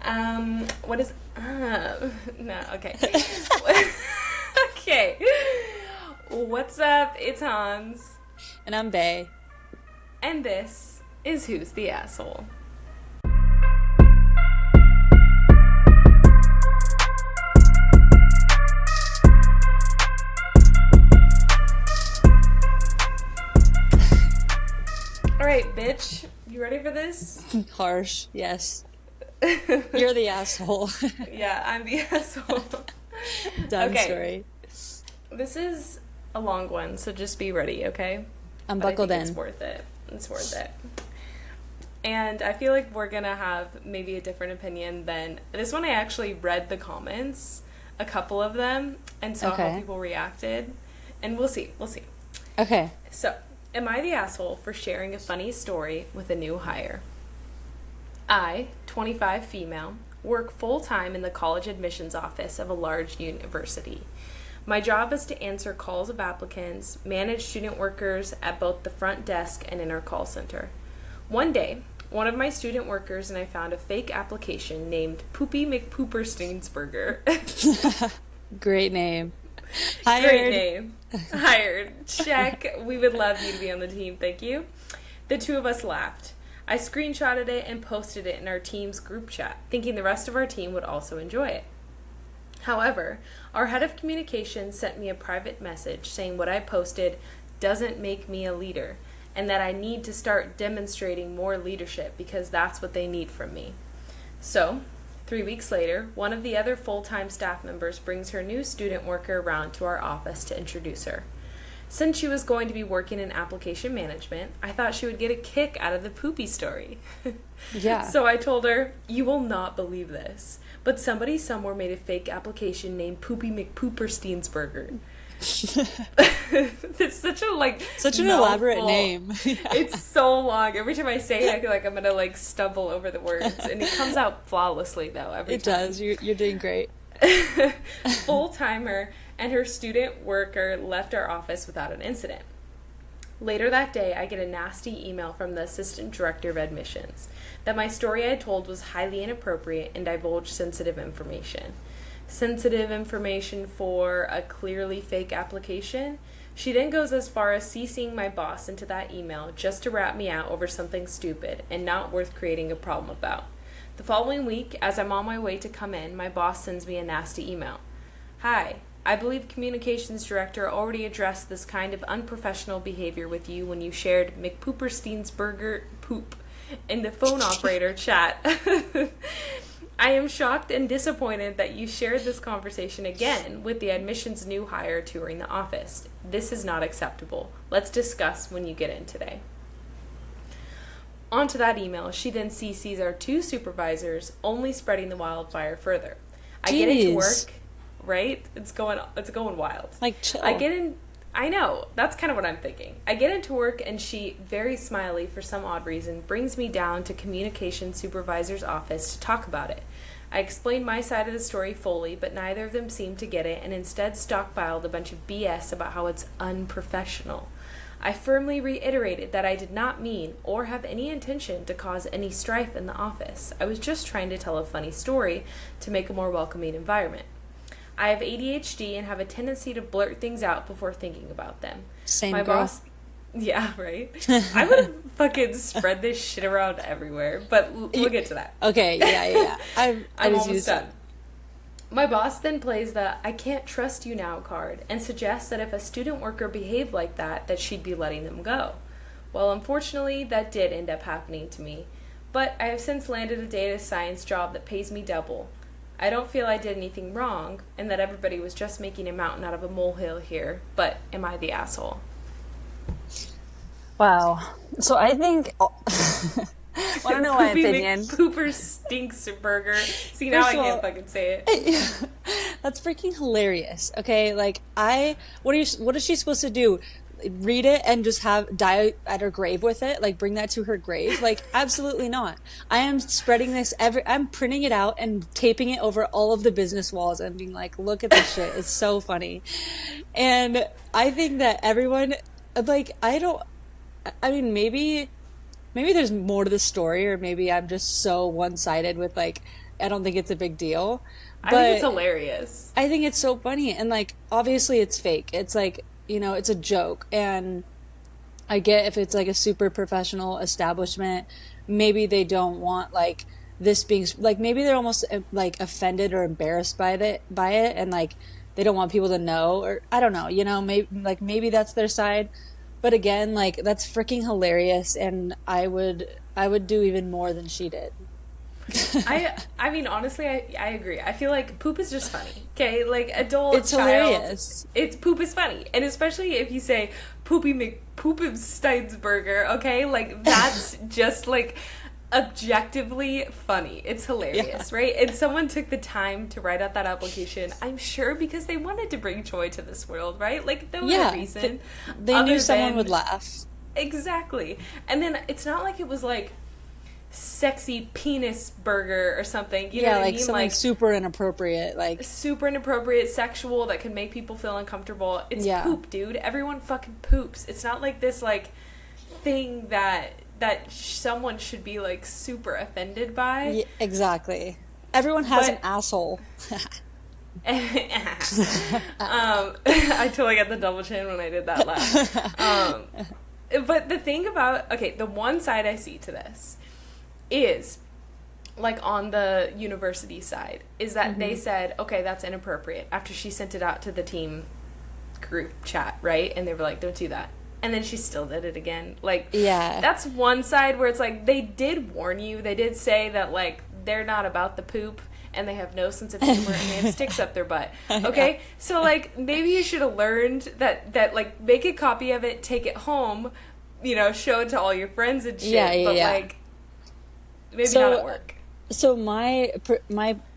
What is, no, okay. Okay. What's up? It's Hans. And I'm Bae. And this is Who's the Asshole? Alright, bitch. You ready for this? Harsh, yes. You're the asshole. Yeah, I'm the asshole. Done story. This is a long one, so just be ready, okay? I'm buckled in. It's worth it. It's worth it. And I feel like we're gonna have maybe a different opinion than this one. I actually read the comments, a couple of them, and saw how people reacted. And we'll see. Okay. So, am I the asshole for sharing a funny story with a new hire? I, 25 female, work full-time in the college admissions office of a large university. My job is to answer calls of applicants, manage student workers at both the front desk and in our call center. One day, one of my student workers and I found a fake application named Poopy McPoopersteinsburger. Great name. Hired. Great name. Hired. Check. We would love you to be on the team. Thank you. The two of us laughed. I screenshotted it and posted it in our team's group chat, thinking the rest of our team would also enjoy it. However, our head of communications sent me a private message saying what I posted doesn't make me a leader, and that I need to start demonstrating more leadership because that's what they need from me. So, 3 weeks later, one of the other full-time staff members brings her new student worker around to our office to introduce her. Since she was going to be working in application management, I thought she would get a kick out of the Poopy story. Yeah. So I told her, "You will not believe this, but somebody somewhere made a fake application named Poopy McPoopersteinsburger." It's such an elaborate name. Yeah. It's so long. Every time I say it, I feel like I'm gonna stumble over the words, and it comes out flawlessly though. It does. You're doing great. Full-timer and her student worker left our office without an incident. Later that day, I get a nasty email from the assistant director of admissions that my story I told was highly inappropriate and divulged sensitive information. Sensitive information for a clearly fake application? She then goes as far as CCing my boss into that email just to rat me out over something stupid and not worth creating a problem about. The following week, as I'm on my way to come in, my boss sends me a nasty email. "Hi, I believe communications director already addressed this kind of unprofessional behavior with you when you shared McPoopersteinsburger poop in the phone operator chat. I am shocked and disappointed that you shared this conversation again with the admissions new hire touring the office. This is not acceptable. Let's discuss when you get in today." Onto that email, she then CCs our two supervisors, only spreading the wildfire further. I get into work, right? It's going wild. Chill. I know, that's kind of what I'm thinking. I get into work and she, very smiley for some odd reason, brings me down to communication supervisor's office to talk about it. I explained my side of the story fully, but neither of them seemed to get it and instead stockpiled a bunch of BS about how it's unprofessional. I firmly reiterated that I did not mean or have any intention to cause any strife in the office. I was just trying to tell a funny story to make a more welcoming environment. I have ADHD and have a tendency to blurt things out before thinking about them. Same My girl. boss, yeah, right? I would have fucking spread this shit around everywhere, but we'll get to that. Okay, yeah. I'm almost done. My boss then plays the "I can't trust you now" card and suggests that if a student worker behaved like that she'd be letting them go. Well, unfortunately, that did end up happening to me, but I have since landed a data science job that pays me double. I don't feel I did anything wrong, and that everybody was just making a mountain out of a molehill here, but am I the asshole? Wow. So I think... I don't know my opinion. Pooper stinks burger. See, now I can't fucking say it. That's freaking hilarious. Okay, what is she supposed to do? Read it and just die at her grave with it? Bring that to her grave? Absolutely not. I am spreading this I'm printing it out and taping it over all of the business walls and being like, look at this shit. It's so funny. And I think that everyone, maybe maybe there's more to the story, or maybe I'm just so one-sided with like, I don't think it's a big deal. I think it's But hilarious. I think it's so funny. And like, obviously it's fake. It's like, it's a joke. And I get if it's like a super professional establishment, maybe they don't want like this being like, maybe they're almost like offended or embarrassed by it, and like they don't want people to know, or I don't know, maybe that's their side. But again, like that's freaking hilarious, and I would do even more than she did. I mean, honestly, I agree. I feel like poop is just funny. Okay, like adult It's child, hilarious. it's poop is funny, and especially if you say Poopy McPoopemsteinsburger. Okay, like that's just like objectively funny. It's hilarious, Yeah. right? And someone took the time to write out that application. I'm sure because they wanted to bring joy to this world, right? Like no Yeah. other reason. They other knew someone than- would laugh. Exactly. And then it's not like it was like sexy penis burger or something. You know Yeah, what I like mean? something Like super inappropriate. Like, super inappropriate, sexual, that can make people feel uncomfortable. It's Yeah. poop, dude. Everyone fucking poops. It's not like this like thing that someone should be like super offended by. exactly. Everyone has But- an asshole. I totally got the double chin when I did that laugh. But the thing about, the one side I see to this is, like on the university side, is that they said, okay, that's inappropriate, after she sent it out to the team group chat, right? And they were like, don't do that. And then she still did it again. Like, Yeah. that's one side where it's like, they did warn you. They did say that, like, they're not about the poop, and they have no sense of humor, and they have sticks up their butt. Okay? Yeah. So, like, maybe you should have learned that, like, make a copy of it, take it home, show it to all your friends and shit. Yeah. But, like, maybe not at work. So my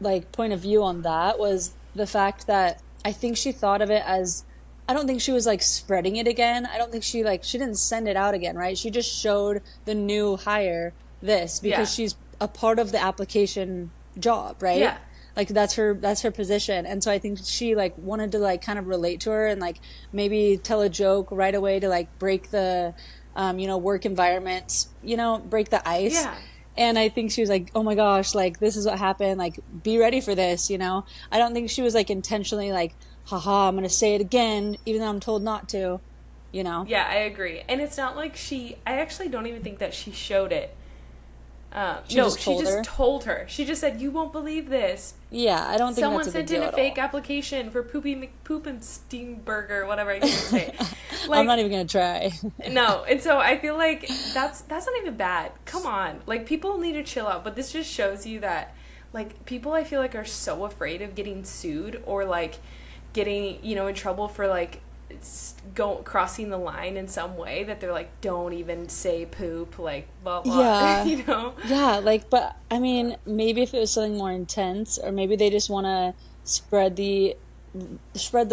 like point of view on that was the fact that I think she thought of it as, I don't think she was like spreading it again. I don't think she didn't send it out again, right? She just showed the new hire this because she's a part of the application job, right? Yeah. Like that's her position. And so I think she like wanted to like kind of relate to her and like maybe tell a joke right away to like break the work environment, break the ice. Yeah. And I think she was like, oh my gosh, like, this is what happened. Like, be ready for this, I don't think she was, like, intentionally like, haha, I'm going to say it again, even though I'm told not to, Yeah, I agree. And it's not like I actually don't even think that she showed it. She just told her. She just said, you won't believe this. Yeah, I don't think Someone that's a big sent in deal a at fake all. application for Poopy McPoopemsteinburger, whatever I can say. Like, I'm not even going to try. No, and so I feel like that's not even bad. Come on. Like, people need to chill out, but this just shows you that, like, people I feel like are so afraid of getting sued or, like, getting, in trouble for, like, crossing the line in some way that they're like, don't even say poop, like, blah, blah, Yeah. Yeah, like, but, I mean, maybe if it was something more intense, or maybe they just want to spread the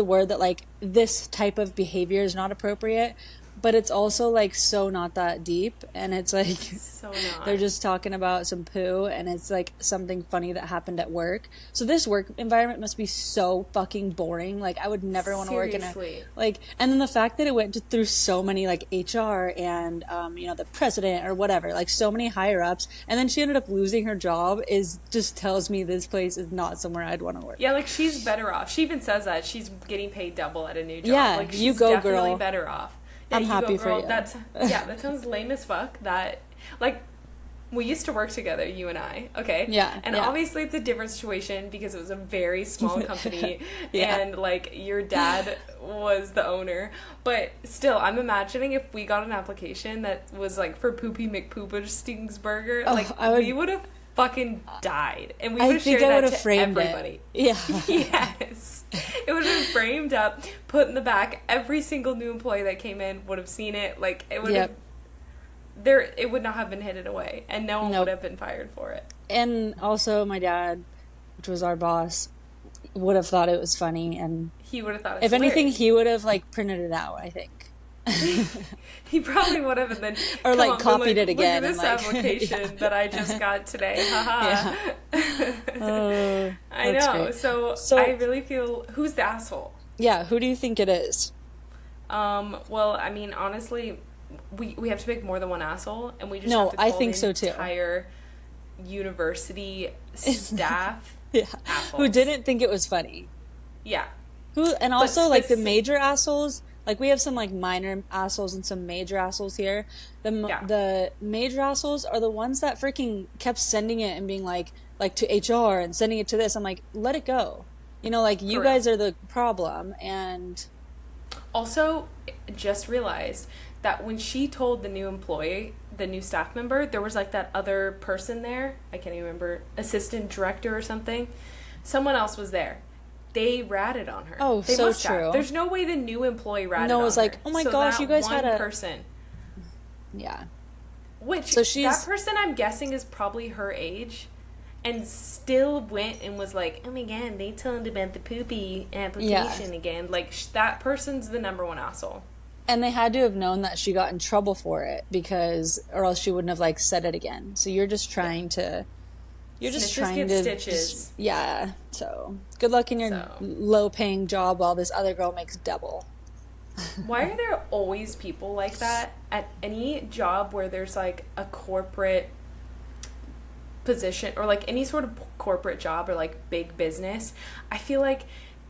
word that, like, this type of behavior is not appropriate, but it's also, like, so not that deep, and it's, like, So not. they're just talking about some poo, and it's, like, something funny that happened at work. So this work environment must be so fucking boring. Like, I would never want to work in a, Seriously. like, and then the fact that it went through so many, like, HR and, the president or whatever, like, so many higher-ups, and then she ended up losing her job just tells me this place is not somewhere I'd want to work. Yeah, like, she's better off. She even says that. She's getting paid double at a new job. Yeah, like, she's you go, definitely girl. better off. Yeah, I'm happy for you. That sounds lame as fuck. That, like, we used to work together, you and I, okay? Yeah, And yeah. obviously it's a different situation because it was a very small company Yeah. and, like, your dad was the owner. But still, I'm imagining if we got an application that was, like, for Poopy McPoopemsteinsburger, Oh, like, we would have fucking died. And we I would have think shared I would that have to framed everybody. it. Yeah. Yes. It would have been framed up, put in the back. Every single new employee that came in would have seen it. Like, it would have... It would not have been hidden away, and no one Nope. would have been fired for it. And also my dad, which was our boss, would have thought it was funny, and He would have thought it's if anything, hilarious. he would have, like, printed it out, I think. He probably would have, and then Or, come like, on, been copied it Look again at and, this like, application yeah. that I just got today. Haha. Oh, I that's know. great. So I really feel, who's the asshole? Yeah, who do you think it is? Well, I mean, honestly, we have to pick more than one asshole, and we just No, have to call I think the so too. entire university staff Yeah. assholes. Who didn't think it was funny. Yeah. And also, like, the speci- major assholes, like, we have some, like, minor assholes and some major assholes here. The major assholes are the ones that freaking kept sending it and being like to HR and sending it to this. I'm like, let it go. You know, like, you guys are the problem. And Also, just realized that when she told the new employee, the new staff member, there was, like, that other person there. I can't even remember. Assistant director or something. Someone else was there. They ratted on her. Oh, they so must have. true. There's no way the new employee ratted on her. No, it was like, oh my gosh, you guys had a person. Yeah. Which, So she's... that person, I'm guessing, is probably her age, and still went and was like, oh my god, they told about the Poopy application again. Like, that person's the number one asshole. And they had to have known that she got in trouble for it, because, or else she wouldn't have, like, said it again. So you're just trying to... You're just Snitches trying get to... stitches. Yeah, so... Good luck in your low-paying job while this other girl makes double. Why are there always people like that at any job where there's, like, a corporate position, or, like, any sort of corporate job, or, like, big business? I feel like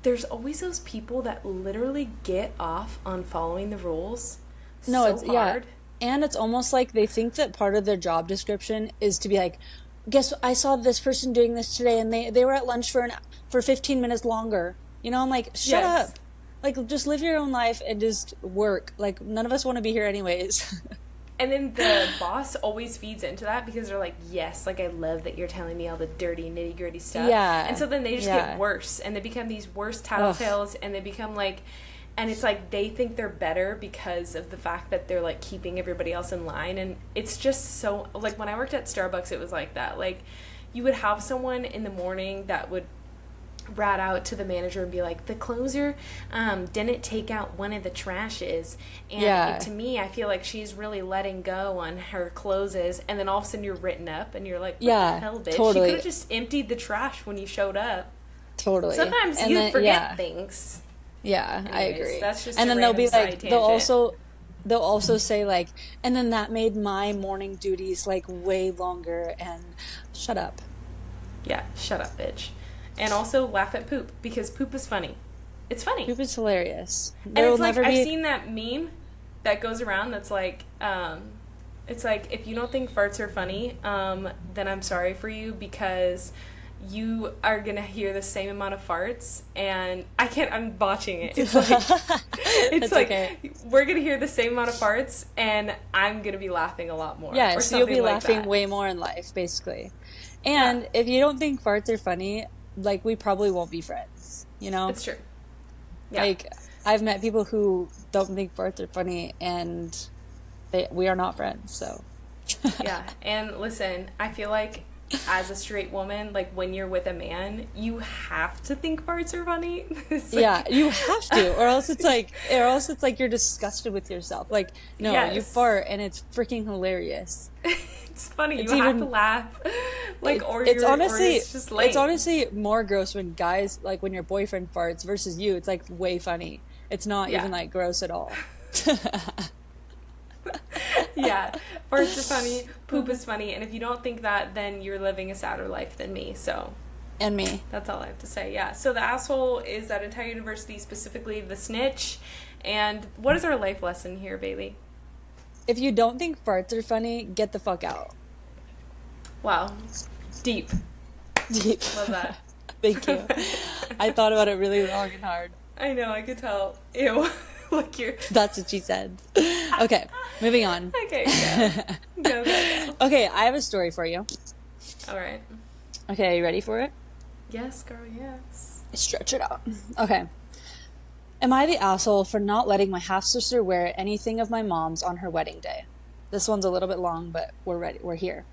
there's always those people that literally get off on following the rules it's hard. Yeah. And it's almost like they think that part of their job description is to be like, guess what? I saw this person doing this today, and they were at lunch for 15 minutes longer. You know, I'm like, shut up. Like, just live your own life and just work. Like, none of us want to be here anyways. And then the boss always feeds into that, because they're like, yes, like, I love that you're telling me all the dirty, nitty-gritty stuff. Yeah. And so then they just get worse, and they become these worse tattletales, and they become, like... And it's like they think they're better because of the fact that they're, like, keeping everybody else in line. And it's just so... Like, when I worked at Starbucks, it was like that. Like, you would have someone in the morning that would rat out to the manager and be like, the closer didn't take out one of the trashes. And to me, I feel like she's really letting go on her closes. And then all of a sudden you're written up and you're like, what the hell, bitch? Totally. She could have just emptied the trash when you showed up. Totally. Sometimes you forget things. Yeah, Anyways, I agree. That's just and a then they'll be like, tangent. they'll also say, like, and then that made my morning duties, like, way longer, and shut up. Yeah, shut up, bitch. And also laugh at poop, because poop is funny. It's funny. Poop is hilarious. And it's like, I've seen that meme that goes around that's like, it's like, if you don't think farts are funny, then I'm sorry for you, because you are gonna hear the same amount of farts, and I'm botching it. It's like, it's like, okay. We're gonna hear the same amount of farts, and I'm gonna be laughing a lot more. Yeah, or so you'll be like laughing that. way more in life, basically. And if you don't think farts are funny, like, we probably won't be friends, you know? It's true. Yeah. Like, I've met people who don't think farts are funny, and we are not friends, so. Yeah, and listen, I feel like as a straight woman, like, when you're with a man, you have to think farts are funny. Yeah, you have to, or else it's like you're disgusted with yourself. Like, no, you fart and it's freaking hilarious. It's funny. You have to laugh. Like, it's just lame. It's honestly more gross when guys, like, when your boyfriend farts versus you. It's like way funny. It's not even like gross at all. Yeah, farts are funny, poop is funny, and if you don't think that, then you're living a sadder life than me, so. And me. That's all I have to say, yeah. So the asshole is that entire university, specifically the snitch, and what is our life lesson here, Bailey? If you don't think farts are funny, get the fuck out. Wow. Deep. Love that. Thank you. I thought about it really long and hard. I know, I could tell. Ew. Like you're... That's what she said. Okay, moving on. Okay, go. Go. Okay, I have a story for you. All right. Okay, are you ready for it? Yes, girl, yes. Stretch it out. Okay. Am I the asshole for not letting my half-sister wear anything of my mom's on her wedding day? This one's a little bit long, but we're ready. We're here.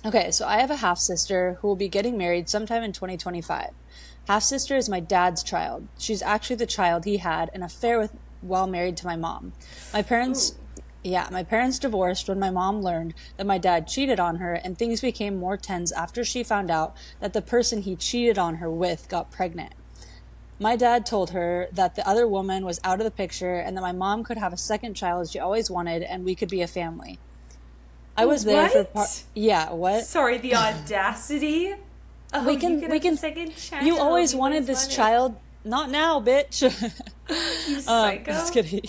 Okay, so I have a half-sister who will be getting married sometime in 2025. Half-sister is my dad's child. She's actually the child he had an affair with while married to my mom. My parents divorced when my mom learned that my dad cheated on her, and things became more tense after she found out that the person he cheated on her with got pregnant. My dad told her that the other woman was out of the picture and that my mom could have a second child she always wanted and we could be a family. I was there for What? yeah, what? Sorry, the audacity. Oh, We can you we have a can second child. You always You wanted this child, not now, bitch. You psycho. Just kidding.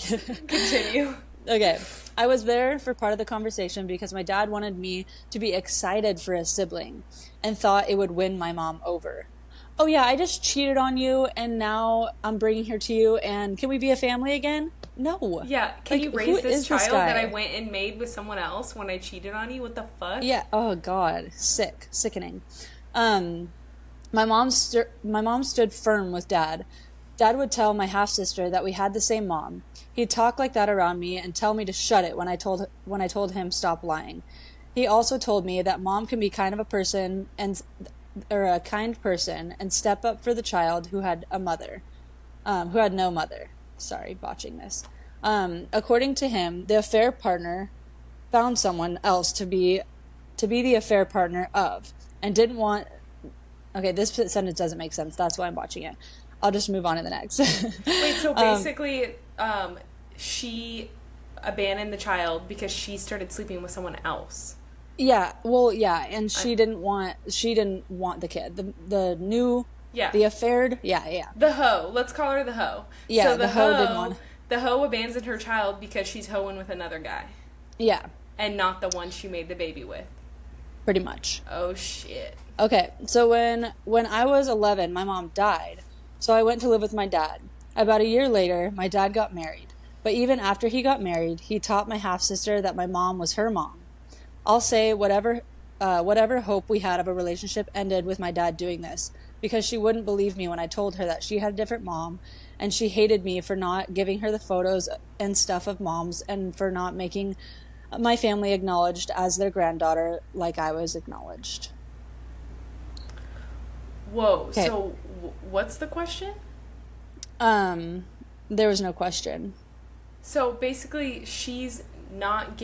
Continue. Okay. I was there for part of the conversation because my dad wanted me to be excited for a sibling and thought it would win my mom over. Oh yeah, I just cheated on you and now I'm bringing her to you and can we be a family again? No. Yeah, can Like, you who raise this is this child guy? that I went and made with someone else when I cheated on you? What the fuck? Yeah. Oh God. Sickening. Um, my mom stood firm with dad. Dad would tell my half sister that we had the same mom. He'd talk like that around me and tell me to shut it when I told him stop lying. He also told me that mom can be kind of a person and or a kind person and step up for the child who had no mother. Sorry, botching this. According to him, the affair partner found someone else to be the affair partner of and didn't want. Okay, this sentence doesn't make sense. That's why I'm watching it. I'll just move on to the next. Wait, so basically, she abandoned the child because she started sleeping with someone else. Yeah, well, yeah, and she didn't want the kid. The affair. Yeah. The hoe. Let's call her the hoe. Yeah, so the hoe didn't want. The hoe abandoned her child because she's hoeing with another guy. Yeah. And not the one she made the baby with. Pretty much. Oh shit. Okay, so when I was 11, my mom died, so I went to live with my dad. About a year later, my dad got married. But even after he got married, he taught my half-sister that my mom was her mom. I'll say whatever hope we had of a relationship ended with my dad doing this, because she wouldn't believe me when I told her that she had a different mom, and she hated me for not giving her the photos and stuff of moms, and for not making my family acknowledged as their granddaughter like I was acknowledged. Whoa, Okay. so what's the question? There was no question. So basically, she's not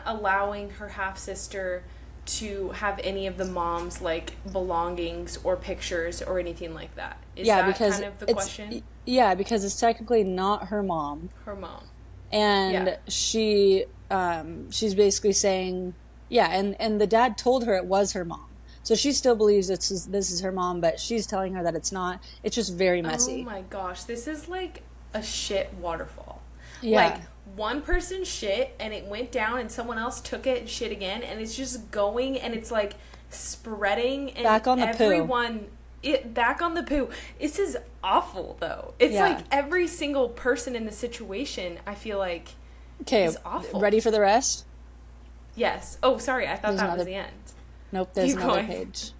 allowing her half-sister to have any of the mom's, like, belongings or pictures or anything like that. Is Yeah, that because kind of the question? Yeah, because it's technically not her mom. Her mom. And Yeah. she's basically saying, yeah, and the dad told her it was her mom. So she still believes this is her mom, but she's telling her that it's not. It's just very messy. Oh my gosh, this is like a shit waterfall. Yeah. Like, one person shit and it went down and someone else took it and shit again, and it's just going and it's like spreading and Back on the everyone back on the poo. This is awful though. It's like every single person in the situation, I feel like, is awful. Ready for the rest? Yes. Oh, sorry, I thought that was the end. Nope, there's Keep another going. page.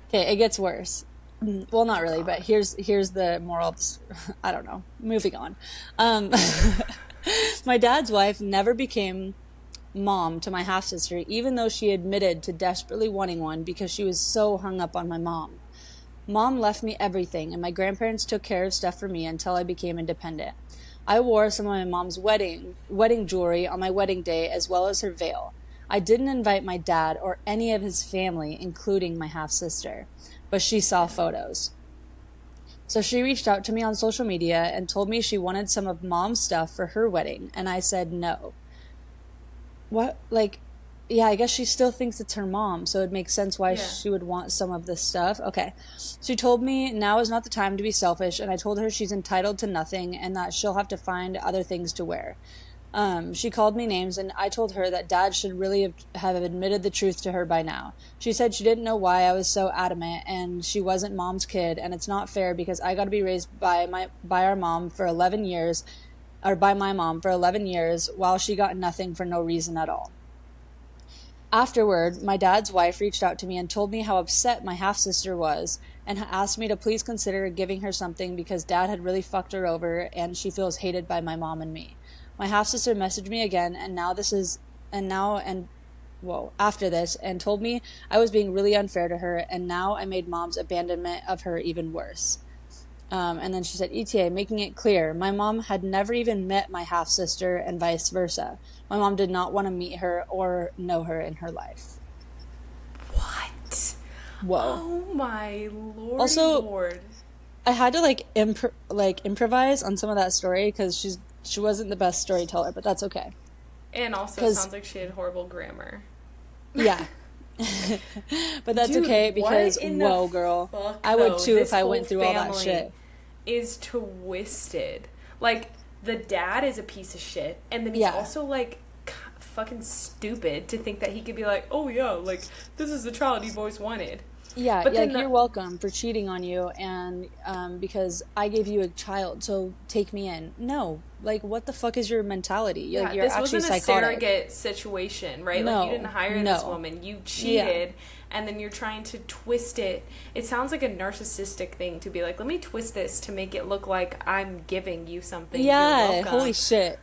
Okay, it gets worse. Well, not really, but here's the moral. I don't know. Moving on. My dad's wife never became mom to my half-sister, even though she admitted to desperately wanting one because she was so hung up on my mom. Mom left me everything, and my grandparents took care of stuff for me until I became independent. I wore some of my mom's wedding jewelry on my wedding day, as well as her veil. I didn't invite my dad or any of his family, including my half-sister, but she saw photos. So she reached out to me on social media and told me she wanted some of mom's stuff for her wedding, and I said no. What? Like, yeah, I guess she still thinks it's her mom, so it makes sense why she would want some of this stuff. Okay. She told me now is not the time to be selfish, and I told her she's entitled to nothing and that she'll have to find other things to wear. She called me names, and I told her that dad should really have admitted the truth to her by now. She said she didn't know why I was so adamant, and she wasn't mom's kid, and it's not fair because I got to be raised by our mom for 11 years, or by my mom for 11 years, while she got nothing for no reason at all. Afterward, my dad's wife reached out to me and told me how upset my half-sister was, and asked me to please consider giving her something because dad had really fucked her over, and she feels hated by my mom and me. My half-sister messaged me again, after this, and told me I was being really unfair to her, and now I made mom's abandonment of her even worse. And then she said, ETA, making it clear, my mom had never even met my half-sister and vice versa. My mom did not want to meet her or know her in her life. What? Whoa. Oh my lord. Also, Lord. I had to improvise on some of that story because she wasn't the best storyteller, but that's okay. And also, it sounds like she had horrible grammar. Yeah. But that's Dude, okay because, whoa, girl. I would too if I went through all that shit. Is twisted. Like, the dad is a piece of shit, and then he's also, like, fucking stupid to think that he could be like, oh, yeah, like, this is the child you've always wanted. Yeah, but like, you're welcome for cheating on you, and because I gave you a child, so take me in. No, like, what the fuck is your mentality? Yeah, you're this actually wasn't a psychotic. surrogate situation, right? No, like, you didn't hire this woman, you cheated, and then you're trying to twist it. It sounds like a narcissistic thing to be like, let me twist this to make it look like I'm giving you something. Yeah, holy shit.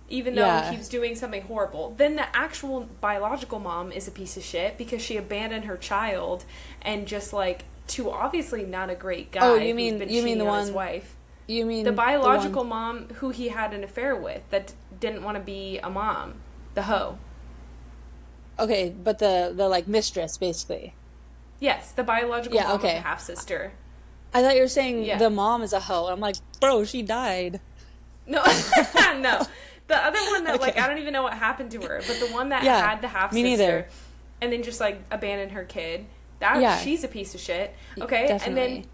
Even though he was doing something horrible. Then the actual biological mom is a piece of shit because she abandoned her child and just, like, to obviously not a great guy. Oh, you mean the one? His wife. You mean the biological mom who he had an affair with that didn't want to be a mom, the hoe. Okay, but the like mistress basically. Yes, the biological mom of the half sister. I thought you were saying the mom is a hoe. I'm like, bro, she died. No, no. The other one that, like, I don't even know what happened to her, but the one that had the half-sister and then just, like, abandoned her kid, she's a piece of shit. Okay? Definitely.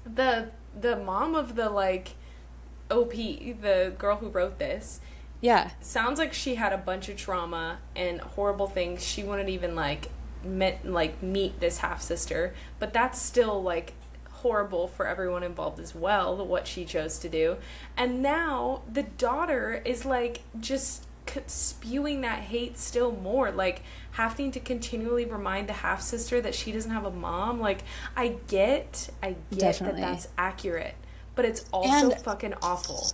And then the mom of the, like, OP, the girl who wrote this, sounds like she had a bunch of trauma and horrible things. She wouldn't even, like, meet this half-sister, but that's still, like, horrible for everyone involved as well, what she chose to do. And now the daughter is, like, just spewing that hate still more, like, having to continually remind the half-sister that she doesn't have a mom. Like, I get Definitely. that that's accurate, but it's also fucking awful.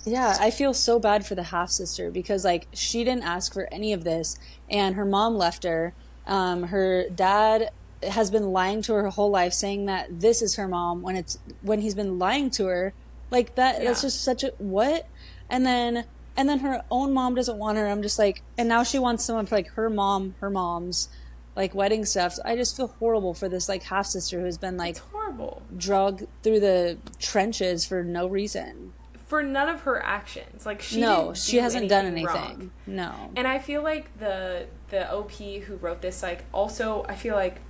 Yeah, I feel so bad for the half-sister because, like, she didn't ask for any of this, and her mom left her. Her dad has been lying to her whole life, saying that this is her mom when he's been lying to her, like that. That's just such a what. And then her own mom doesn't want her. I'm just like, and now she wants someone for, like, her mom's like wedding stuff. I just feel horrible for this, like, half sister who's been, like, it's horrible, drugged through the trenches for no reason. For none of her actions. Like, she hasn't done anything wrong. No. And I feel like the OP who wrote this, like, also, I feel like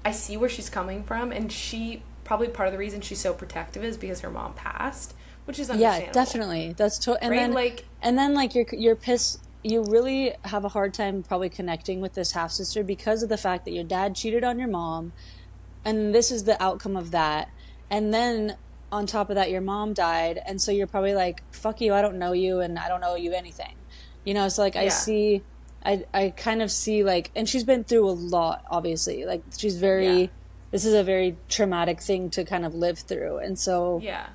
I see where she's coming from, and she probably part of the reason she's so protective is because her mom passed, which is understandable. Yeah, definitely. That's and right? then you're pissed. You really have a hard time probably connecting with this half sister because of the fact that your dad cheated on your mom, and this is the outcome of that. And then on top of that, your mom died, and so you're probably like, "Fuck you! I don't know you, and I don't owe you anything." You know, so, like, I kind of see, like, and she's been through a lot, obviously. Like, she's this is a very traumatic thing to kind of live through. And so. Yeah.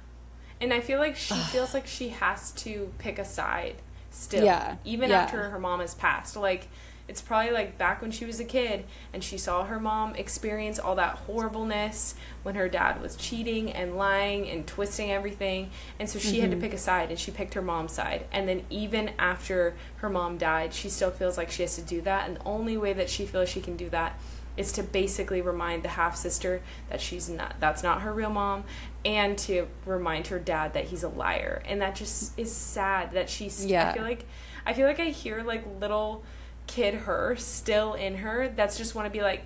And I feel like she feels like she has to pick a side still. Even after her mom has passed. Like, it's probably, like, back when she was a kid and she saw her mom experience all that horribleness when her dad was cheating and lying and twisting everything. And so she had to pick a side, and she picked her mom's side. And then even after her mom died, she still feels like she has to do that. And the only way that she feels she can do that is to basically remind the half-sister that that's not her real mom, and to remind her dad that he's a liar. And that just is sad that she's... I feel like I hear, like, little kid her still in her that's just want to be like,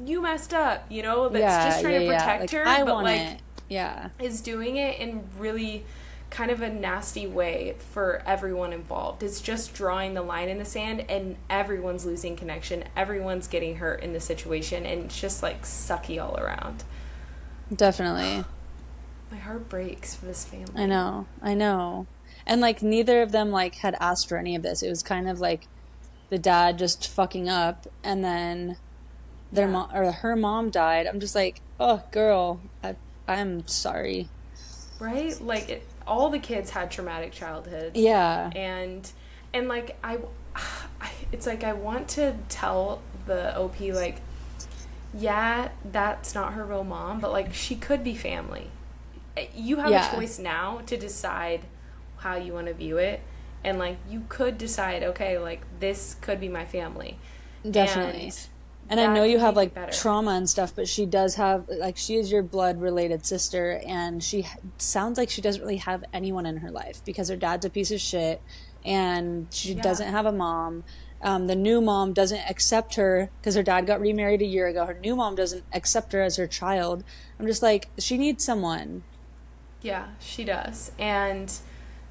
you messed up, you know, that's just trying to protect like, her, I but, want like, it. is doing it in really kind of a nasty way for everyone involved. It's just drawing the line in the sand, and everyone's losing connection, everyone's getting hurt in the situation, and it's just, like, sucky all around. Definitely. My heart breaks for this family. I know. And, like, neither of them, like, had asked for any of this. It was kind of like the dad just fucking up, and then her mom died. I'm just like, oh, girl, I'm sorry. Right? Like, all the kids had traumatic childhoods. Yeah. And like, it's like, I want to tell the OP, like, yeah, that's not her real mom, but, like, she could be family. You have a choice now to decide how you want to view it. And, like, you could decide, okay, like, this could be my family. Definitely. And I know that you can have make it like better. trauma and stuff, but she does have like she is your blood related sister, and sounds like she doesn't really have anyone in her life because her dad's a piece of shit, and she Yeah. doesn't have a mom. The new mom doesn't accept her because her dad got remarried a year ago. Her new mom doesn't accept her as her child. I'm just like, she needs someone. Yeah, she does. And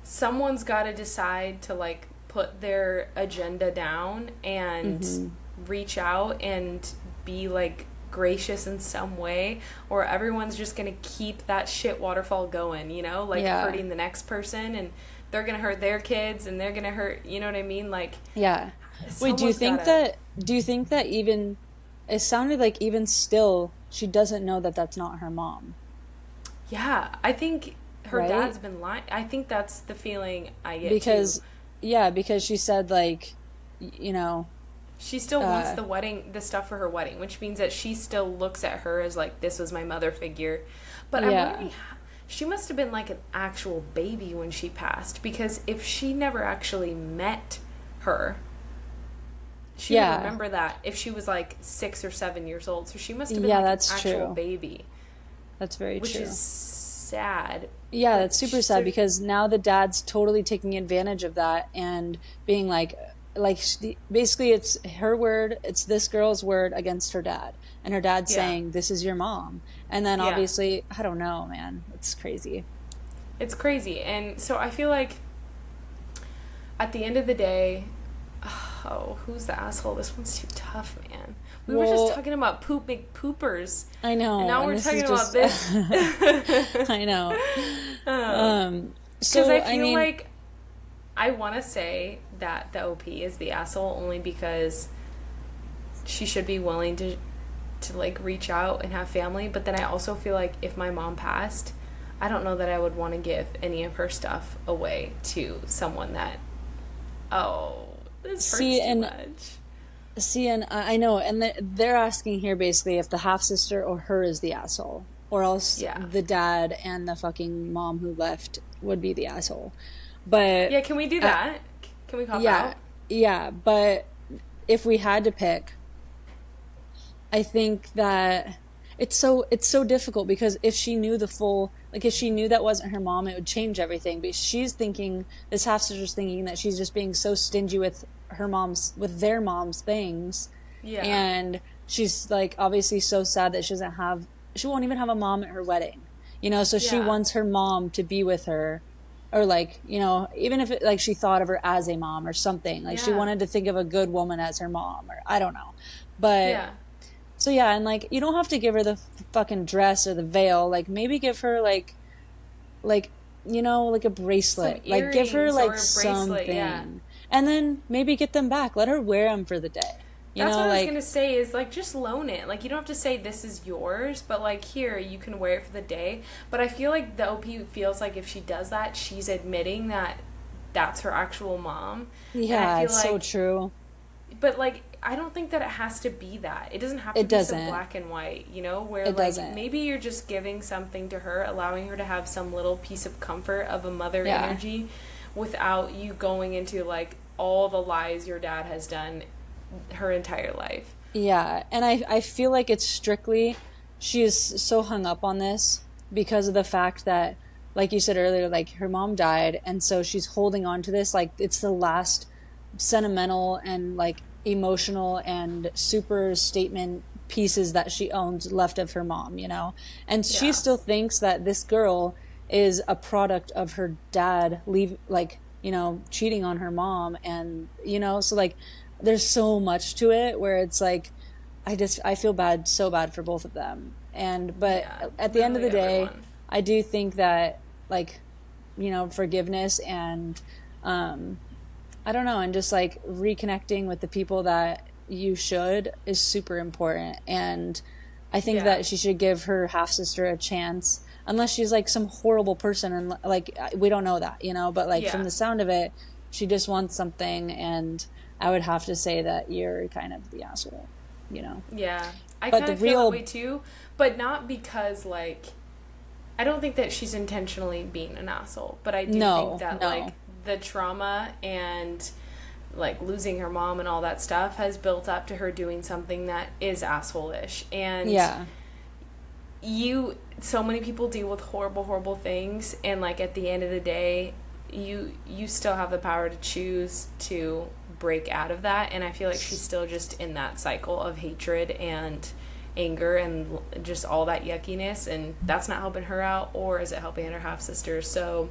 someone's got to decide to like put their agenda down and reach out and be like gracious in some way, or everyone's just going to keep that shit waterfall going, you know, like hurting the next person, and they're going to hurt their kids and they're going to hurt, you know what I mean? Like, Yeah. Wait, do you think that even it sounded like even still she doesn't know that that's not her mom? Yeah, I think her Right? dad's been lying. I think that's the feeling I get Because too. because she said like, you know, She still wants the stuff for her wedding, which means that she still looks at her as like, this was my mother figure. But I'm wondering, she must have been like an actual baby when she passed, because if she never actually met her, she would remember that if she was like 6 or 7 years old. So she must have been like that's an actual true. baby. That's very which true. is sad. Yeah, that's super sad because now the dad's totally taking advantage of that and being like basically it's her word, it's this girl's word against her dad. And her dad's saying, this is your mom. And then obviously, I don't know, man. It's crazy. It's crazy. And so I feel like at the end of the day, who's the asshole? This one's too tough, man. We were just talking about big poopers. I know. And now we're talking about this. I know. Because I feel like I want to say that the OP is the asshole only because she should be willing to like reach out and have family. But then I also feel like if my mom passed, I don't know that I would want to give any of her stuff away to someone that, this hurts too much. See, and I know, and they're asking here basically if the half-sister or her is the asshole, or else the dad and the fucking mom who left would be the asshole. But yeah, can we do that? Can we cop out? Yeah, but if we had to pick, I think that it's so difficult because if she knew if she knew that wasn't her mom, it would change everything. But this half sister's thinking that she's just being so stingy with their mom's things. Yeah. And she's like obviously so sad that she won't even have a mom at her wedding. You know, so she wants her mom to be with her, or like, you know, even if she thought of her as a mom or something. Like she wanted to think of a good woman as her mom, or I don't know. But so and like you don't have to give her the fucking dress or the veil. Like maybe give her like you know, like a bracelet. Like give her like something. And then maybe get them back. Let her wear them for the day. That's what I was going to say is, like, just loan it. Like, you don't have to say this is yours, but, like, here, you can wear it for the day. But I feel like the OP feels like if she does that, she's admitting that that's her actual mom. Yeah, it's so true. But, like, I don't think that it has to be that. It doesn't have to be so black and white, you know? Where, maybe you're just giving something to her, allowing her to have some little piece of comfort of a mother energy without you going into, like, all the lies your dad has done her entire life. Yeah, and I feel like it's strictly, she is so hung up on this because of the fact that, like you said earlier, like her mom died, and so she's holding on to this like it's the last sentimental and like emotional and super statement pieces that she owns left of her mom, you know? And she still thinks that this girl is a product of her dad cheating on her mom, and you know, so like there's so much to it where it's like I feel so bad for both of them. But at the end of the day, I do think that like, you know, forgiveness and I don't know, and just like reconnecting with the people that you should is super important. And I think that she should give her half sister a chance. Unless she's like some horrible person, and like we don't know that, you know, but like from the sound of it, she just wants something, and I would have to say that you're kind of the asshole, you know. Yeah, I kind of feel that way too, but not because like I don't think that she's intentionally being an asshole, but I do think that like the trauma and like losing her mom and all that stuff has built up to her doing something that is asshole-ish. And so many people deal with horrible things, and like at the end of the day, you still have the power to choose to break out of that. And I feel like she's still just in that cycle of hatred and anger and just all that yuckiness, and that's not helping her out, or is it helping her half sister? So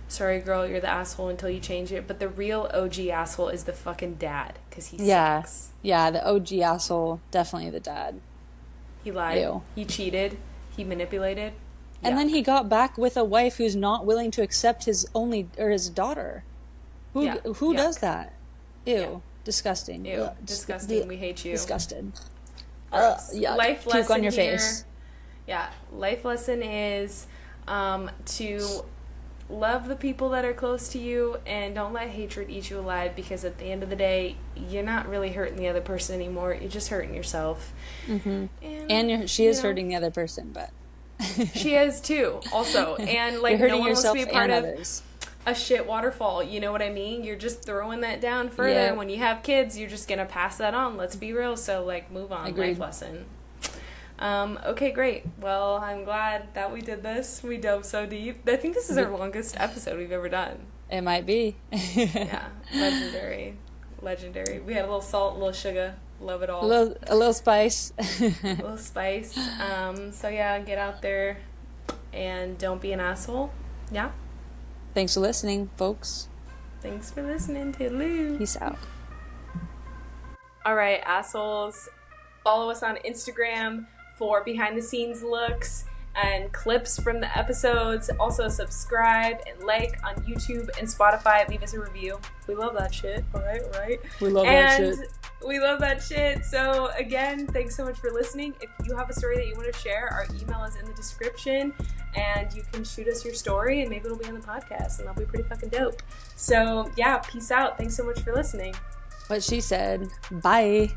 sorry girl, you're the asshole until you change it. But the real OG asshole is the fucking dad, because he sucks. The OG asshole, definitely the dad. He lied. Ew. He cheated. He manipulated. And then he got back with a wife who's not willing to accept his daughter. Who does that? Ew. Yeah. Disgusting. Ew. Disgusting. We hate you. Disgusted. Life lesson on your here. Face. Yeah. Life lesson is to love the people that are close to you, and don't let hatred eat you alive, because at the end of the day, you're not really hurting the other person anymore. You're just hurting yourself. Mm-hmm. And she is hurting the other person, but she is too, also. And like, no one wants to be a part of a shit waterfall. You know what I mean? You're just throwing that down further. Yeah. And when you have kids, you're just gonna pass that on. Let's be real. So like, move on. Agreed. Life lesson. Okay, great. Well, I'm glad that we did this. We dove so deep. I think this is our longest episode we've ever done. It might be. Yeah, legendary. We had a little salt, a little sugar. Love it all. A little spice. A little spice. So yeah, get out there and don't be an asshole. Yeah. Thanks for listening, folks. Thanks for listening. Toodaloo. Peace out. All right, assholes. Follow us on Instagram for behind the scenes looks and clips from the episodes. Also subscribe and like on YouTube and Spotify. Leave us a review. We love that shit. All right. We love that shit. So again, thanks so much for listening. If you have a story that you want to share, our email is in the description, and you can shoot us your story and maybe it'll be on the podcast, and that'll be pretty fucking dope. So yeah, peace out. Thanks so much for listening. What she said. Bye.